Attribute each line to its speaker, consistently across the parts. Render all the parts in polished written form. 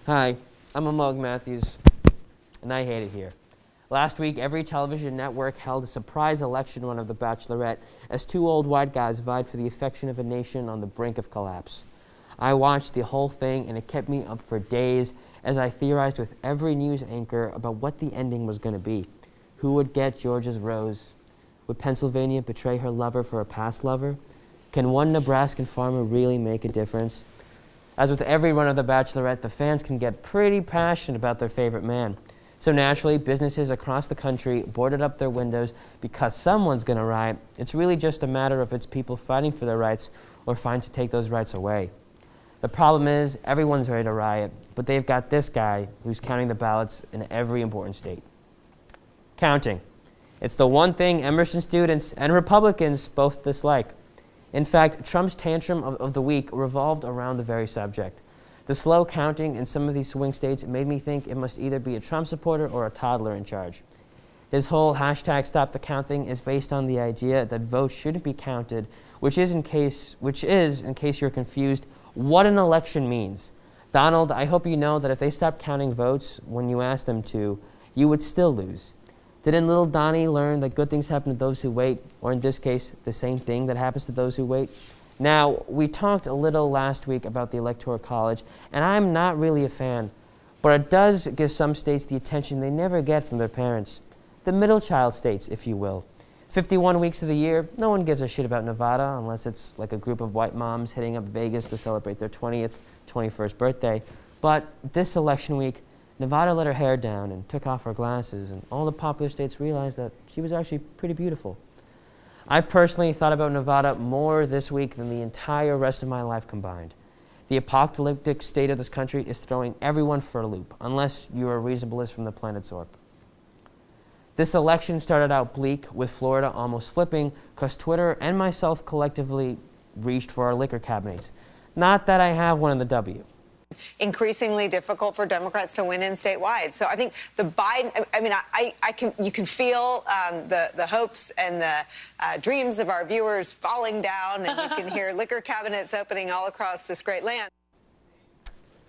Speaker 1: Hi, I'm Amog Matthews, and I hate it here. Last week, every television network held a surprise election run of The Bachelorette as two old white guys vied for the affection of a nation on the brink of collapse. I watched the whole thing, and it kept me up for days as I theorized with every news anchor about what the ending was going to be. Who would get Georgia's rose? Would Pennsylvania betray her lover for a past lover? Can one Nebraskan farmer really make a difference? As with every run of The Bachelorette, the fans can get pretty passionate about their favorite man. So naturally, businesses across the country boarded up their windows because someone's going to riot. It's really just a matter of it's people fighting for their rights or fighting to take those rights away. The problem is, everyone's ready to riot, but they've got this guy who's counting the ballots in every important state. Counting. It's the one thing Emerson students and Republicans both dislike. In fact, Trump's tantrum of the week revolved around the very subject. The slow counting in some of these swing states made me think it must either be a Trump supporter or a toddler in charge. His whole hashtag Stop the Counting is based on the idea that votes shouldn't be counted, which is, in case you're confused, what an election means. Donald, I hope you know that if they stopped counting votes when you asked them to, you would still lose. Didn't little Donnie learn that good things happen to those who wait, or in this case, the same thing that happens to those who wait? Now, we talked a little last week about the Electoral College, and I'm not really a fan, but it does give some states the attention they never get from their parents. The middle child states, if you will. 51 weeks of the year, no one gives a shit about Nevada unless it's like a group of white moms hitting up Vegas to celebrate their 20th, 21st birthday. But this election week, Nevada let her hair down and took off her glasses, and all the popular states realized that she was actually pretty beautiful. I've personally thought about Nevada more this week than the entire rest of my life combined. The apocalyptic state of this country is throwing everyone for a loop, unless you're a reasonableist from the planet Zorp. This election started out bleak, with Florida almost flipping, because Twitter and myself collectively reached for our liquor cabinets. Not that I have one in the W.
Speaker 2: Increasingly difficult for Democrats to win in statewide. So I think the Biden, you can feel the hopes and the dreams of our viewers falling down, and you can hear liquor cabinets opening all across this great land.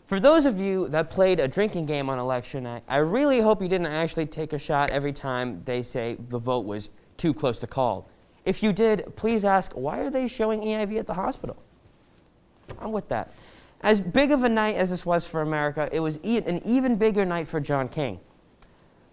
Speaker 1: For those of you that played a drinking game on election night, I really hope you didn't actually take a shot every time they say the vote was too close to call. If you did, please ask, why are they showing EIV at the hospital? I'm with that. As big of a night as this was for America, it was an even bigger night for John King,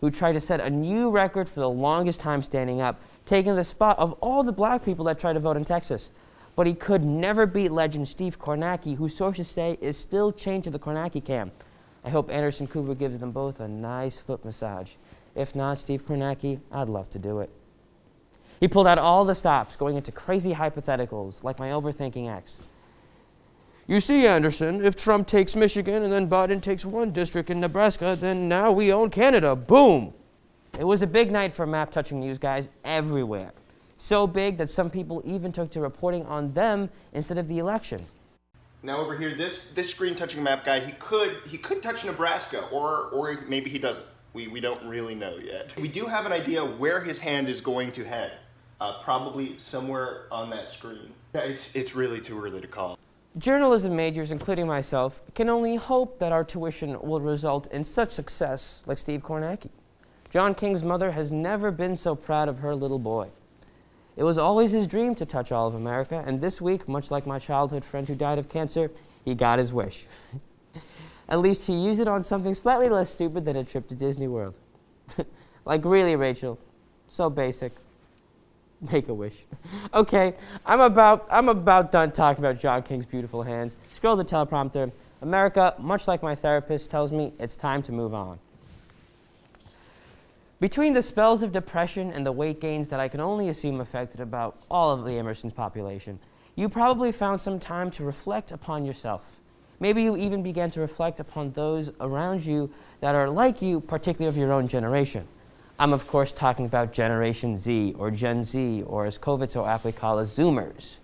Speaker 1: who tried to set a new record for the longest time standing up, taking the spot of all the black people that tried to vote in Texas. But he could never beat legend Steve Kornacki, who sources say is still chained to the Kornacki cam. I hope Anderson Cooper gives them both a nice foot massage. If not Steve Kornacki, I'd love to do it. He pulled out all the stops, going into crazy hypotheticals, like my overthinking ex. You see, Anderson, if Trump takes Michigan and then Biden takes one district in Nebraska, then now we own Canada. Boom! It was a big night for map-touching news guys everywhere. So big that some people even took to reporting on them instead of the election.
Speaker 3: Now over here, this screen-touching map guy, he could touch Nebraska, or maybe he doesn't. We don't really know yet. We do have an idea where his hand is going to head. Probably somewhere on that screen. It's really too early to call.
Speaker 1: Journalism majors, including myself, can only hope that our tuition will result in such success like Steve Kornacki. John King's mother has never been so proud of her little boy. It was always his dream to touch all of America, and this week, much like my childhood friend who died of cancer, he got his wish. At least he used it on something slightly less stupid than a trip to Disney World. Like really, Rachel, so basic. Make a wish. Okay, I'm about done talking about John King's beautiful hands. Scroll the teleprompter. America, much like my therapist tells me, it's time to move on. Between the spells of depression and the weight gains that I can only assume affected about all of the Emerson's population, you probably found some time to reflect upon yourself. Maybe you even began to reflect upon those around you that are like you, particularly of your own generation. I'm, of course, talking about Generation Z, or Gen Z, or as COVID so aptly call us, Zoomers.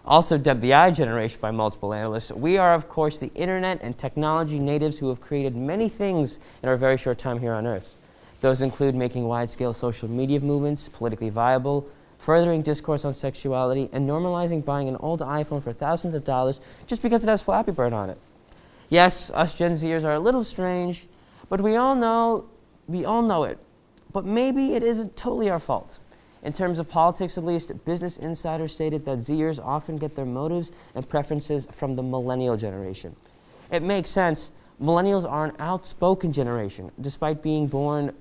Speaker 1: Also dubbed the I generation by multiple analysts, we are, of course, the internet and technology natives who have created many things in our very short time here on Earth. Those include making wide-scale social media movements politically viable, furthering discourse on sexuality, and normalizing buying an old iPhone for thousands of dollars just because it has Flappy Bird on it. Yes, us Gen Zers are a little strange, but we all know it. But maybe it isn't totally our fault. In terms of politics, at least, Business Insider stated that Zers often get their motives and preferences from the millennial generation. It makes sense. Millennials are an outspoken generation. Despite being born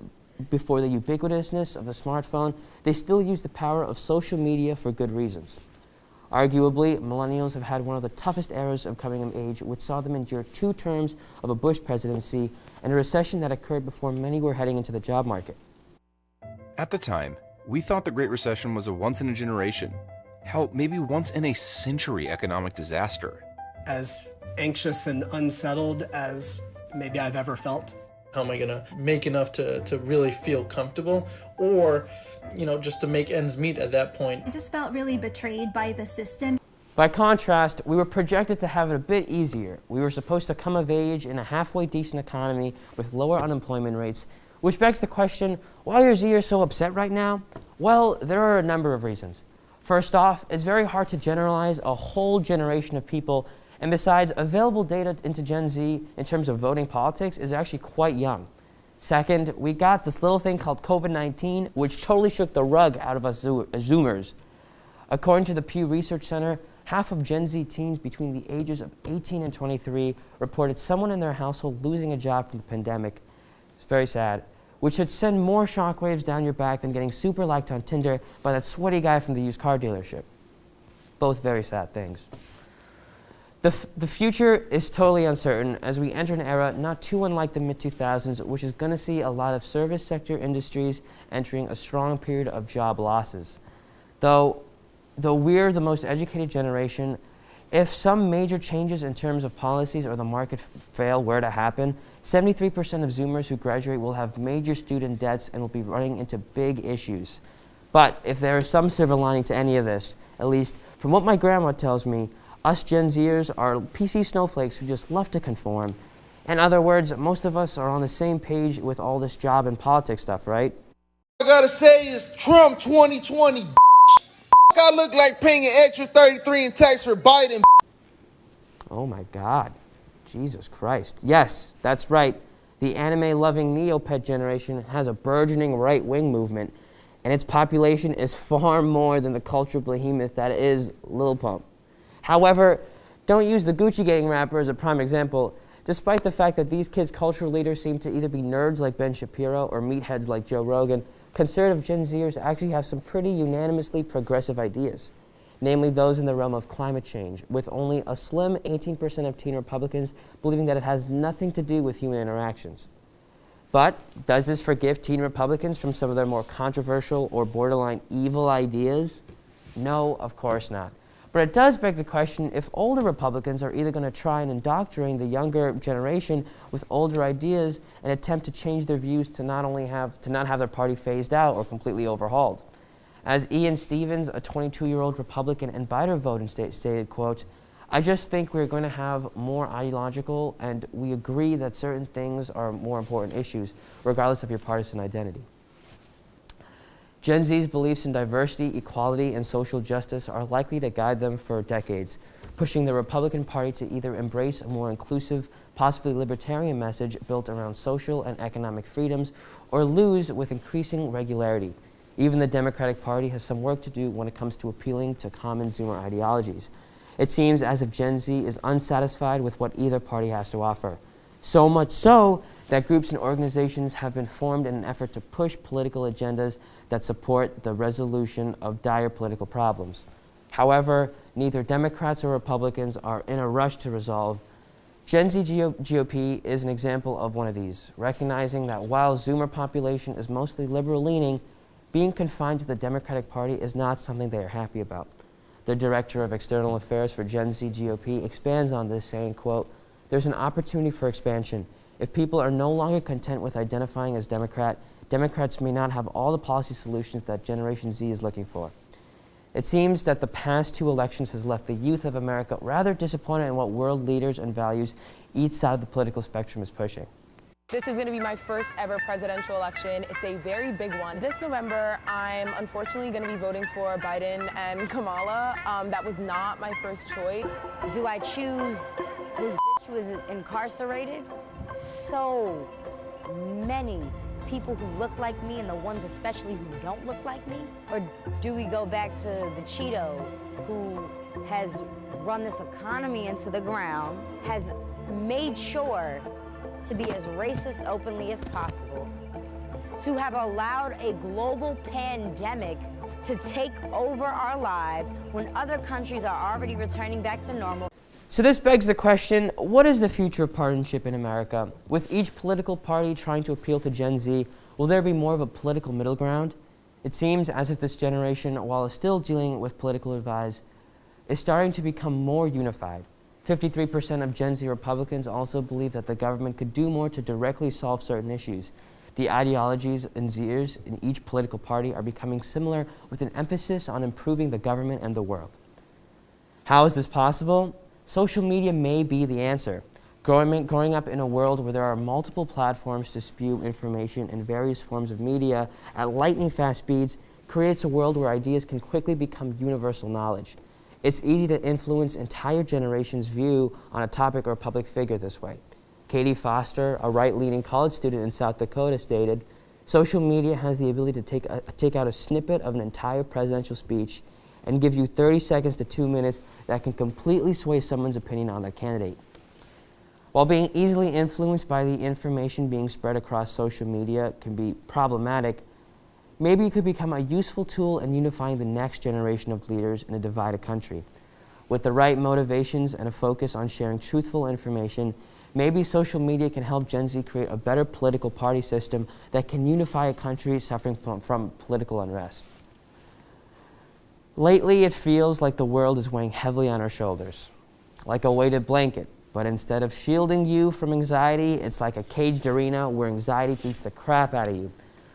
Speaker 1: before the ubiquitousness of the smartphone, they still use the power of social media for good reasons. Arguably, millennials have had one of the toughest eras of coming of age, which saw them endure 2 terms of a Bush presidency and a recession that occurred before many were heading into the job market.
Speaker 4: At the time, we thought the Great Recession was a once-in-a-generation, hell, maybe once-in-a-century economic disaster.
Speaker 5: As anxious and unsettled as maybe I've ever felt.
Speaker 6: How am I gonna make enough to really feel comfortable, or, just to make ends meet at that point?
Speaker 7: I just felt really betrayed by the system.
Speaker 1: By contrast, we were projected to have it a bit easier. We were supposed to come of age in a halfway decent economy with lower unemployment rates, which begs the question, why are Zers so upset right now? Well, there are a number of reasons. First off, it's very hard to generalize a whole generation of people, and besides, available data into Gen Z in terms of voting politics is actually quite young. Second, we got this little thing called COVID-19, which totally shook the rug out of us Zoomers. According to the Pew Research Center, half of Gen Z teens between the ages of 18 and 23 reported someone in their household losing a job from the pandemic. It's very sad, which should send more shockwaves down your back than getting super liked on Tinder by that sweaty guy from the used car dealership. Both very sad things. The future is totally uncertain as we enter an era not too unlike the mid-2000s, which is going to see a lot of service sector industries entering a strong period of job losses. Though we're the most educated generation, if some major changes in terms of policies or the market fail were to happen, 73% of Zoomers who graduate will have major student debts and will be running into big issues. But if there is some silver lining to any of this, at least from what my grandma tells me, us Gen Zers are PC snowflakes who just love to conform. In other words, most of us are on the same page with all this job and politics stuff, right?
Speaker 8: I gotta say is Trump 2020. I look like paying an extra 33 in tax for Biden.
Speaker 1: Oh my God. Jesus Christ. Yes, that's right. The anime-loving Neopet generation has a burgeoning right-wing movement, and its population is far more than the cultural behemoth that is Lil Pump. However, don't use the Gucci Gang rapper as a prime example. Despite the fact that these kids' cultural leaders seem to either be nerds like Ben Shapiro or meatheads like Joe Rogan, conservative Gen Zers actually have some pretty unanimously progressive ideas, namely those in the realm of climate change, with only a slim 18% of teen Republicans believing that it has nothing to do with human interactions. But does this forgive teen Republicans from some of their more controversial or borderline evil ideas? No, of course not. But it does beg the question if older Republicans are either going to try and indoctrinate the younger generation with older ideas and attempt to change their views to not have their party phased out or completely overhauled. As Ian Stevens, a 22-year-old Republican and Biden vote stated, quote, "I just think we're going to have more ideological, and we agree that certain things are more important issues, regardless of your partisan identity." Gen Z's beliefs in diversity, equality, and social justice are likely to guide them for decades, pushing the Republican Party to either embrace a more inclusive, possibly libertarian message built around social and economic freedoms, or lose with increasing regularity. Even the Democratic Party has some work to do when it comes to appealing to common Zoomer ideologies. It seems as if Gen Z is unsatisfied with what either party has to offer. So much so that groups and organizations have been formed in an effort to push political agendas that support the resolution of dire political problems. However, neither Democrats or Republicans are in a rush to resolve. Gen Z GOP is an example of one of these, recognizing that while Zoomer population is mostly liberal-leaning, being confined to the Democratic Party is not something they are happy about. The Director of External Affairs for Gen Z GOP expands on this, saying, quote, "There's an opportunity for expansion. If people are no longer content with identifying as Democrat, Democrats may not have all the policy solutions that Generation Z is looking for." It seems that the past 2 elections has left the youth of America rather disappointed in what world leaders and values each side of the political spectrum is pushing.
Speaker 9: This is going to be my first ever presidential election. It's a very big one. This November, I'm unfortunately going to be voting for Biden and Kamala. That was not my first choice.
Speaker 10: Do I choose this bitch She was incarcerated. So many people who look like me, and the ones especially who don't look like me? Or do we go back to the Cheeto who has run this economy into the ground, has made sure to be as racist openly as possible, to have allowed a global pandemic to take over our lives when other countries are already returning back to normal?
Speaker 1: So this begs the question, what is the future of partisanship in America? With each political party trying to appeal to Gen Z, will there be more of a political middle ground? It seems as if this generation, while still dealing with political divide, is starting to become more unified. 53% of Gen Z Republicans also believe that the government could do more to directly solve certain issues. The ideologies and Zers in each political party are becoming similar, with an emphasis on improving the government and the world. How is this possible? Social media may be the answer. Growing up in a world where there are multiple platforms to spew information in various forms of media at lightning-fast speeds creates a world where ideas can quickly become universal knowledge. It's easy to influence entire generations' view on a topic or public figure this way. Katie Foster, a right-leaning college student in South Dakota, stated, "Social media has the ability to take out a snippet of an entire presidential speech and give you 30 seconds to 2 minutes that can completely sway someone's opinion on that candidate." While being easily influenced by the information being spread across social media can be problematic, maybe it could become a useful tool in unifying the next generation of leaders in a divided country. With the right motivations and a focus on sharing truthful information, maybe social media can help Gen Z create a better political party system that can unify a country suffering from political unrest. Lately, it feels like the world is weighing heavily on our shoulders, like a weighted blanket. But instead of shielding you from anxiety, it's like a caged arena where anxiety beats the crap out of you.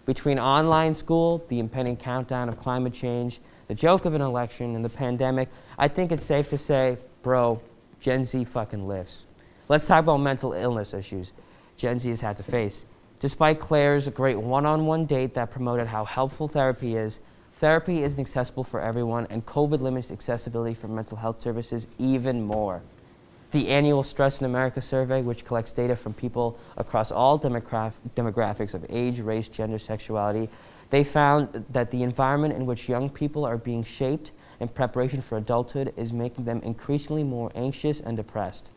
Speaker 1: Between online school, the impending countdown of climate change, the joke of an election, and the pandemic, I think it's safe to say, bro, Gen Z fucking lives. Let's talk about mental illness issues Gen Z has had to face. Despite Claire's great one-on-one date that promoted how helpful therapy isn't accessible for everyone, and COVID limits accessibility for mental health services even more. The annual Stress in America survey, which collects data from people across all demographics of age, race, gender, sexuality, they found that the environment in which young people are being shaped in preparation for adulthood is making them increasingly more anxious and depressed.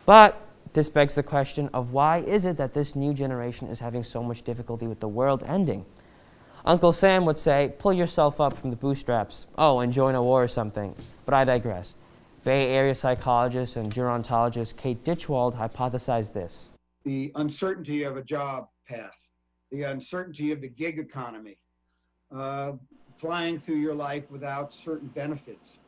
Speaker 1: But this begs the question of why is it that this new generation is having so much difficulty with the world ending? Uncle Sam would say, pull yourself up from the bootstraps. Oh, and join a war or something. But I digress. Bay Area psychologist and gerontologist Kate Ditchwald hypothesized this.
Speaker 11: The uncertainty of a job path, the uncertainty of the gig economy, flying through your life without certain benefits,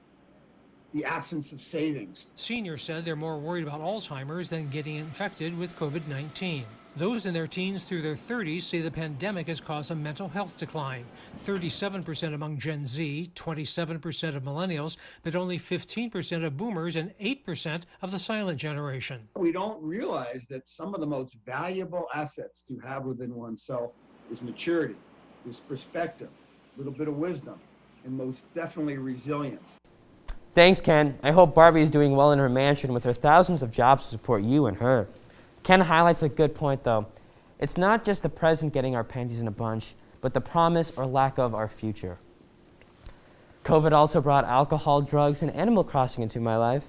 Speaker 11: the absence of savings.
Speaker 12: Seniors said they're more worried about Alzheimer's than getting infected with COVID-19. Those in their teens through their 30s say the pandemic has caused a mental health decline. 37% among Gen Z, 27% of millennials, but only 15% of boomers and 8% of the silent generation.
Speaker 11: We don't realize that some of the most valuable assets to have within oneself is maturity, is perspective, a little bit of wisdom, and most definitely resilience.
Speaker 1: Thanks, Ken. I hope Barbie is doing well in her mansion with her thousands of jobs to support you and her. Ken highlights a good point, though. It's not just the present getting our panties in a bunch, but the promise or lack of our future. COVID also brought alcohol, drugs, and Animal Crossing into my life.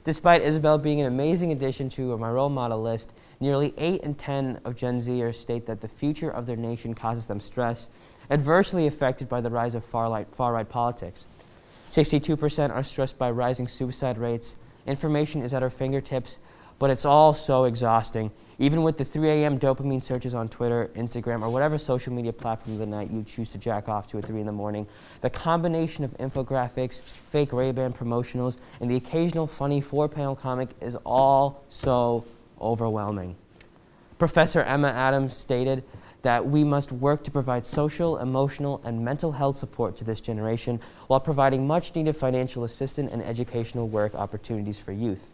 Speaker 1: Despite Isabel being an amazing addition to my role model list, nearly 8 in 10 of Gen Zers state that the future of their nation causes them stress, adversely affected by the rise of far-right politics. 62% are stressed by rising suicide rates. Information is at our fingertips, but it's all so exhausting. Even with the 3 a.m. dopamine searches on Twitter, Instagram, or whatever social media platform of the night you choose to jack off to at 3 in the morning, the combination of infographics, fake Ray-Ban promotionals, and the occasional funny 4-panel comic is all so overwhelming. Professor Emma Adams stated that we must work to provide social, emotional, and mental health support to this generation while providing much-needed financial assistance and educational work opportunities for youth.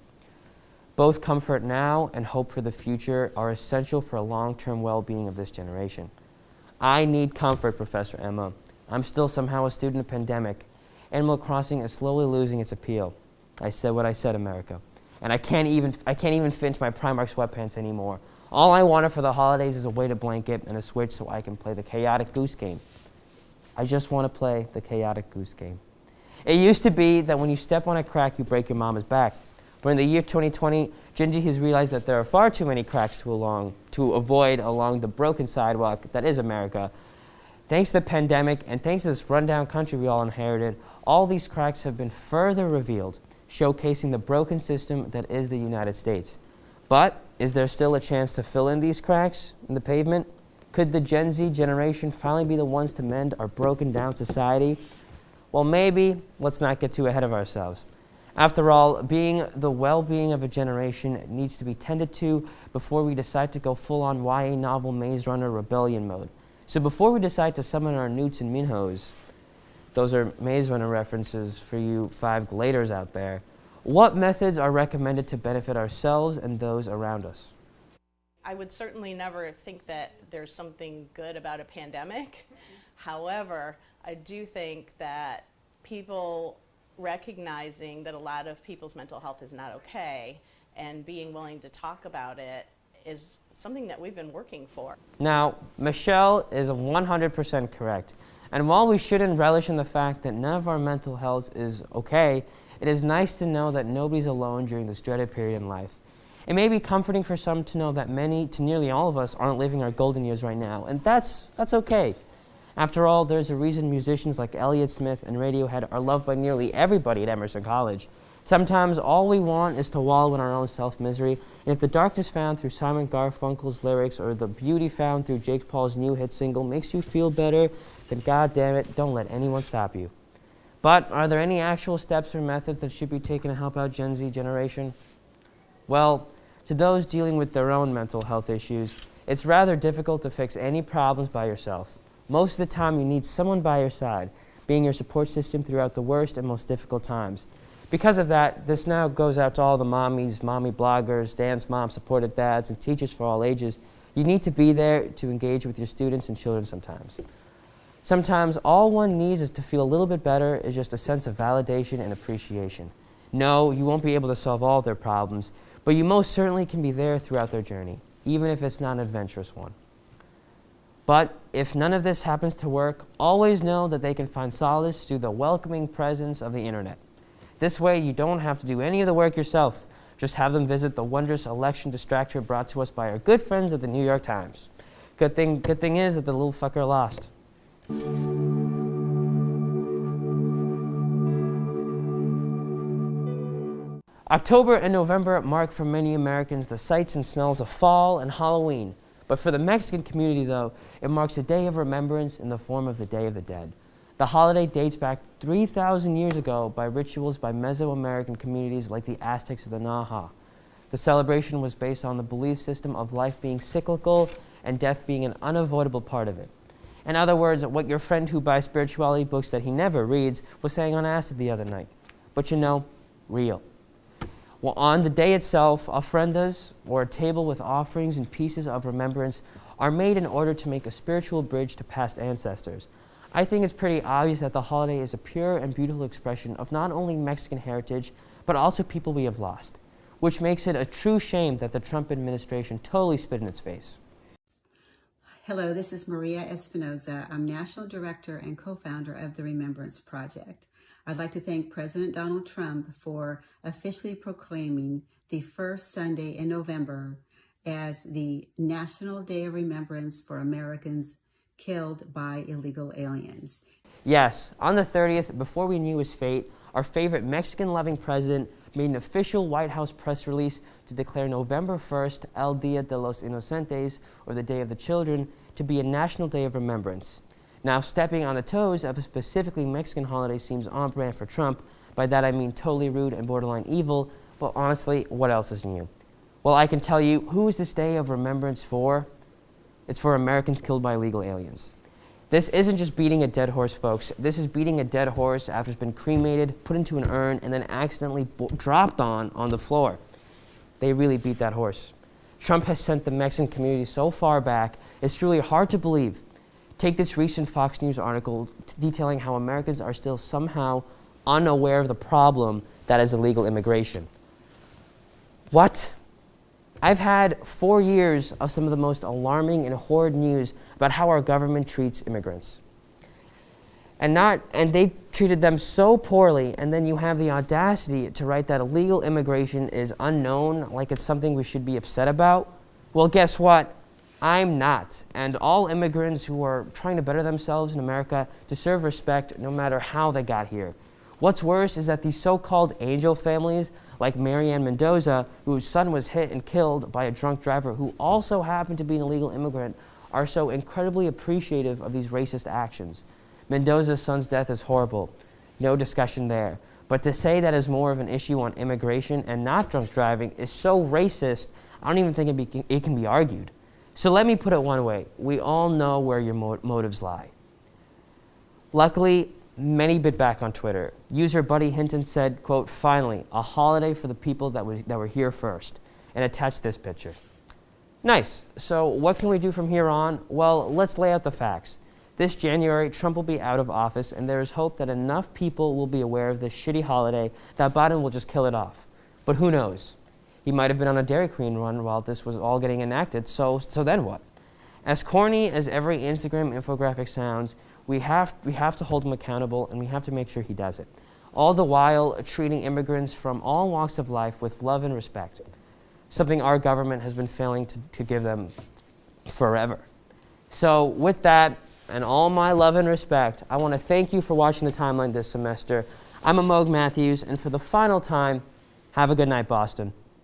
Speaker 1: Both comfort now and hope for the future are essential for a long-term well-being of this generation. I need comfort, Professor Emma. I'm still somehow a student of pandemic. Animal Crossing is slowly losing its appeal. I said what I said, America. and I can't even fit into my Primark sweatpants anymore. All I wanted for the holidays is a weighted blanket and a Switch so I can play the Chaotic Goose Game. I just want to play the Chaotic Goose Game. It used to be that when you step on a crack, you break your mama's back. But in the year 2020, Gen Z has realized that there are far too many cracks to avoid along the broken sidewalk that is America. Thanks to the pandemic and thanks to this rundown country we all inherited, all these cracks have been further revealed, showcasing the broken system that is the United States. But is there still a chance to fill in these cracks in the pavement? Could the Gen Z generation finally be the ones to mend our broken down society? Well, maybe. Let's not get too ahead of ourselves. After all, the well-being of a generation needs to be tended to before we decide to go full-on YA novel Maze Runner rebellion mode. So before we decide to summon our Newts and Minhos, those are Maze Runner references for you 5 gladers out there, what methods are recommended to benefit ourselves and those around us?
Speaker 13: I would certainly never think that there's something good about a pandemic. However, I do think that people recognizing that a lot of people's mental health is not okay and being willing to talk about it is something that we've been working for.
Speaker 1: Now, Michelle is 100% correct. And while we shouldn't relish in the fact that none of our mental health is okay, it is nice to know that nobody's alone during this dreaded period in life. It may be comforting for some to know that many, to nearly all of us, aren't living our golden years right now, and that's okay. After all, there's a reason musicians like Elliott Smith and Radiohead are loved by nearly everybody at Emerson College. Sometimes all we want is to wallow in our own self-misery, and if the darkness found through Simon Garfunkel's lyrics or the beauty found through Jake Paul's new hit single makes you feel better, then God damn it, don't let anyone stop you. But are there any actual steps or methods that should be taken to help out Gen Z generation? Well, to those dealing with their own mental health issues, it's rather difficult to fix any problems by yourself. Most of the time, you need someone by your side, being your support system throughout the worst and most difficult times. Because of that, this now goes out to all the mommies, mommy bloggers, dance moms, supportive dads, and teachers for all ages. You need to be there to engage with your students and children sometimes. Sometimes all one needs is to feel a little bit better is just a sense of validation and appreciation. No, you won't be able to solve all their problems, but you most certainly can be there throughout their journey, even if it's not an adventurous one. But if none of this happens to work, always know that they can find solace through the welcoming presence of the internet. This way, you don't have to do any of the work yourself. Just have them visit the wondrous election distractor brought to us by our good friends at the New York Times. Good thing is that the little fucker lost. October and November mark for many Americans the sights and smells of fall and Halloween. But for the Mexican community, though, it marks a day of remembrance in the form of the Day of the Dead. The holiday dates back 3,000 years ago by rituals by Mesoamerican communities like the Aztecs of the Naha. The celebration was based on the belief system of life being cyclical and death being an unavoidable part of it. In other words, what your friend who buys spirituality books that he never reads was saying on acid the other night. But you know, real. Well, on the day itself, ofrendas, or a table with offerings and pieces of remembrance, are made in order to make a spiritual bridge to past ancestors. I think it's pretty obvious that the holiday is a pure and beautiful expression of not only Mexican heritage, but also people we have lost, which makes it a true shame that the Trump administration totally spit in its face.
Speaker 14: Hello, this is Maria Espinoza. I'm National Director and co-founder of the Remembrance Project. I'd like to thank President Donald Trump for officially proclaiming the first Sunday in November as the National Day of Remembrance for Americans killed by illegal aliens.
Speaker 1: Yes, on the 30th, before we knew his fate, our favorite Mexican-loving president made an official White House press release to declare November 1st, El Dia de los Inocentes, or the Day of the Children, to be a national day of remembrance. Now, stepping on the toes of a specifically Mexican holiday seems on brand for Trump. By that I mean totally rude and borderline evil, but honestly, what else is new? Well, I can tell you, who is this day of remembrance for? It's for Americans killed by illegal aliens. This isn't just beating a dead horse, folks. This is beating a dead horse after it's been cremated, put into an urn, and then accidentally dropped on the floor. They really beat that horse. Trump has sent the Mexican community so far back, it's truly hard to believe. Take this recent Fox News article detailing how Americans are still somehow unaware of the problem that is illegal immigration. What? I've had 4 years of some of the most alarming and horrid news about how our government treats immigrants. And they've treated them so poorly, and then you have the audacity to write that illegal immigration is unknown, like it's something we should be upset about. Well, guess what? I'm not. And all immigrants who are trying to better themselves in America deserve respect no matter how they got here. What's worse is that these so-called angel families, like Marianne Mendoza, whose son was hit and killed by a drunk driver who also happened to be an illegal immigrant, are so incredibly appreciative of these racist actions. Mendoza's son's death is horrible. No discussion there. But to say that is more of an issue on immigration and not drunk driving is so racist, I don't even think it can be argued. So let me put it one way. We all know where your motives lie. Luckily, many bit back on Twitter. User Buddy Hinton said, quote, "Finally, a holiday for the people that were here first," and attached this picture. Nice. So what can we do from here on? Well, let's lay out the facts. This January, Trump will be out of office, and there is hope that enough people will be aware of this shitty holiday that Biden will just kill it off. But who knows? He might have been on a Dairy Queen run while this was all getting enacted, so then what? As corny as every Instagram infographic sounds, we have to hold him accountable, and we have to make sure he does it. All the while treating immigrants from all walks of life with love and respect, something our government has been failing to give them forever. So with that, and all my love and respect, I want to thank you for watching the Timeline this semester. I'm Amog Matthews, and for the final time, have a good night, Boston.